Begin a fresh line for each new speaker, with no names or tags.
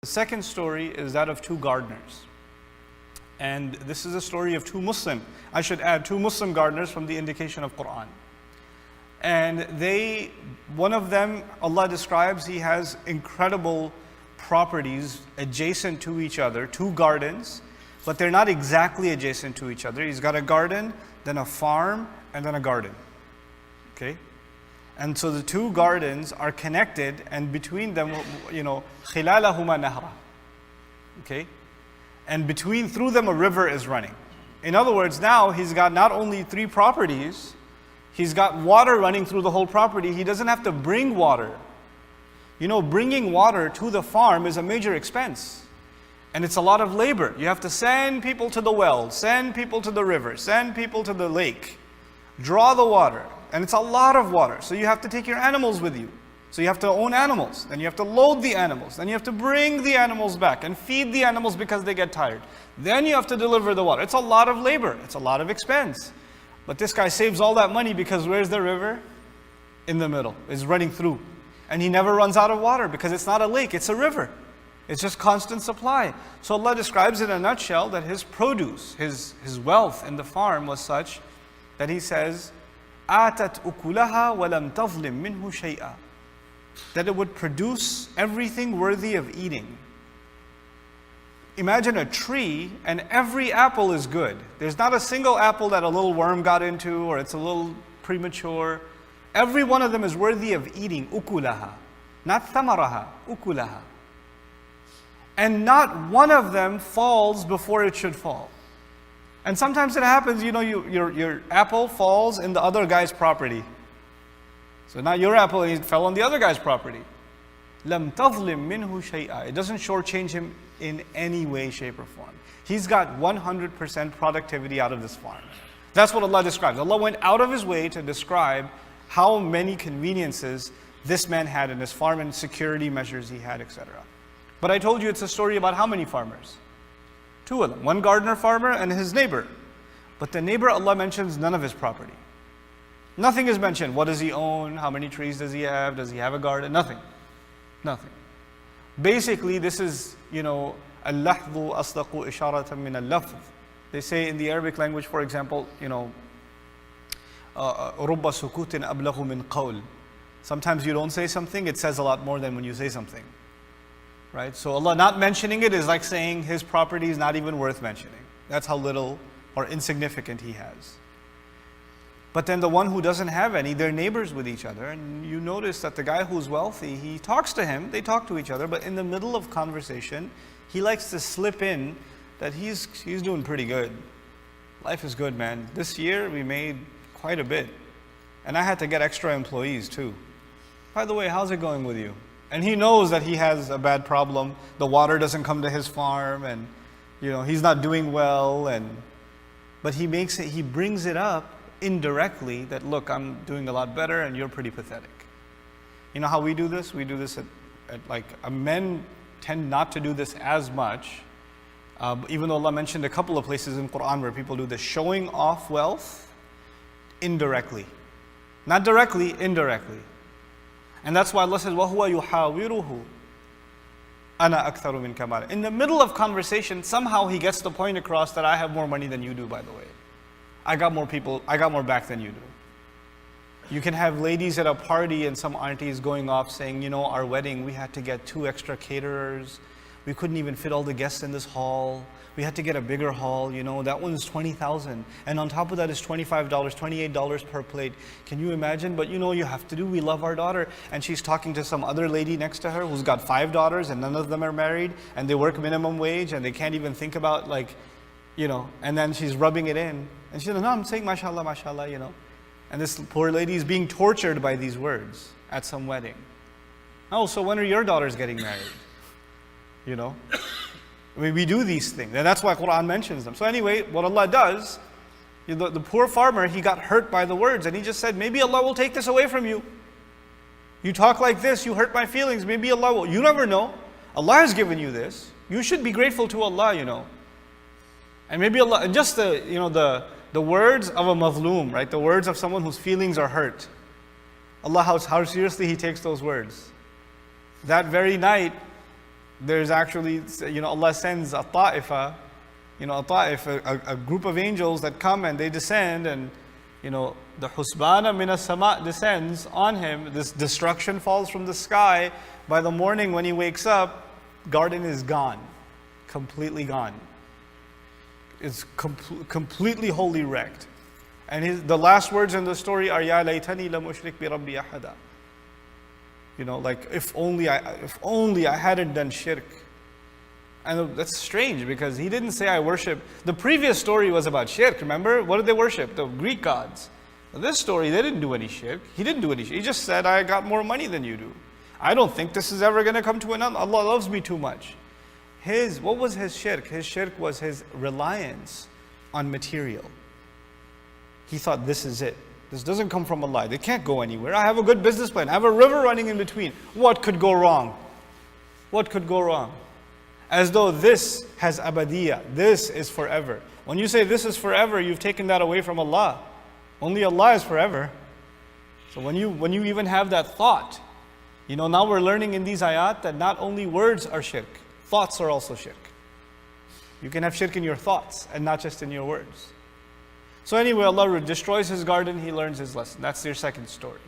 The second story is that of two gardeners. And this is a story of two Muslim gardeners from the indication of Quran. And one of them, Allah describes, he has incredible properties adjacent to each other, two gardens, but they're not exactly adjacent to each other. He's got a garden, then a farm, and then a garden. Okay? And so the two gardens are connected, and between them, خِلَالَهُمَا نَهْرًا. Okay? And through them a river is running. In other words, now he's got not only three properties, he's got water running through the whole property. He doesn't have to bring water. Bringing water to the farm is a major expense. And it's a lot of labor. You have to send people to the well, send people to the river, send people to the lake, draw the water. And it's a lot of water. So you have to take your animals with you. So you have to own animals. Then you have to load the animals. Then you have to bring the animals back and feed the animals because they get tired. Then you have to deliver the water. It's a lot of labor. It's a lot of expense. But this guy saves all that money because where's the river? In the middle. It's running through. And he never runs out of water because it's not a lake, it's a river. It's just constant supply. So Allah describes in a nutshell that his produce, his wealth in the farm was such that he says, آتت أكلها ولم تظلم منه شيئا. That it would produce everything worthy of eating. Imagine a tree and every apple is good. There's not a single apple that a little worm got into or it's a little premature. Every one of them is worthy of eating. أكلها. Not ثمرها. أكلها. And not one of them falls before it should fall. And sometimes it happens, your apple falls in the other guy's property. So not your apple, it fell on the other guy's property. لَمْ تَظْلِمْ مِنْهُ شَيْئًا. It doesn't shortchange him in any way, shape or form. He's got 100% productivity out of this farm. That's what Allah describes. Allah went out of His way to describe how many conveniences this man had in his farm and security measures he had, etc. But I told you it's a story about how many farmers? Two of them, one gardener farmer and his neighbor. But the neighbor, Allah mentions none of his property. Nothing is mentioned. What does he own? How many trees does he have? Does he have a garden? Nothing. Nothing. Basically, this is, al-lahdhu asdaqu isharatan min al-lafz. They say in the Arabic language, for example, رُبَّ سُكُوتٍ أَبْلَغُ مِنْ قَوْلٍ. Sometimes you don't say something, it says a lot more than when you say something. Right? So Allah not mentioning it is like saying his property is not even worth mentioning. That's how little or insignificant he has. But then the one who doesn't have any, they're neighbors with each other. And you notice that the guy who's wealthy, he talks to him, they talk to each other, but in the middle of conversation, he likes to slip in that he's doing pretty good. Life is good, man. This year we made quite a bit. And I had to get extra employees too. By the way, how's it going with you? And he knows that he has a bad problem. The water doesn't come to his farm and he's not doing well, but he brings it up indirectly that, look, I'm doing a lot better and you're pretty pathetic. You know how we do this? We do this at men tend not to do this as much, even though Allah mentioned a couple of places in Quran where people do this, showing off wealth indirectly. Not directly, indirectly. And that's why Allah says, وَهُوَ يُحَاوِرُهُ أَنَا أَكْثَرُ مِنْكَ مَالًا. In the middle of conversation, somehow he gets the point across that I have more money than you do, by the way. I got more people, I got more back than you do. You can have ladies at a party and some aunties going off saying, our wedding, we had to get 2 extra caterers. We couldn't even fit all the guests in this hall. We had to get a bigger hall, that one's $20,000. And on top of that is $25, $28 per plate. Can you imagine? But you have to do, we love our daughter. And she's talking to some other lady next to her who's got 5 daughters and none of them are married and they work minimum wage and they can't even think about and then she's rubbing it in. And she said, no, I'm saying mashallah, mashallah, And this poor lady is being tortured by these words at some wedding. Oh, so when are your daughters getting married? We do these things, and that's why Quran mentions them. So anyway, what Allah does, the poor farmer, he got hurt by the words, and he just said, maybe Allah will take this away from you. You talk like this, you hurt my feelings, maybe Allah will. You never know. Allah has given you this. You should be grateful to Allah, And maybe Allah, and just the words of a mazloom, right? The words of someone whose feelings are hurt. Allah, how seriously He takes those words. That very night, There's actually, Allah sends a ta'ifa, a group of angels that come and they descend, and the husbana min as-sama descends on him. This destruction falls from the sky. By the morning when he wakes up, garden is gone, completely gone. It's completely wholly wrecked. And the last words in the story are Ya laytani lam ushrik bi rabbi ahada. Like if only I hadn't done shirk. And that's strange because he didn't say I worship. The previous story was about shirk, remember? What did they worship? The Greek gods. Now this story, they didn't do any shirk. He didn't do any shirk. He just said, I got more money than you do. I don't think this is ever going to come to an end. Allah loves me too much. What was his shirk? His shirk was his reliance on material. He thought this is it. This doesn't come from Allah. They can't go anywhere. I have a good business plan. I have a river running in between. What could go wrong? What could go wrong? As though this has abadiyah. This is forever. When you say this is forever, you've taken that away from Allah. Only Allah is forever. So when you even have that thought, now we're learning in these ayat that not only words are shirk, thoughts are also shirk. You can have shirk in your thoughts and not just in your words. So anyway, Allah destroys his garden, he learns his lesson. That's your second story.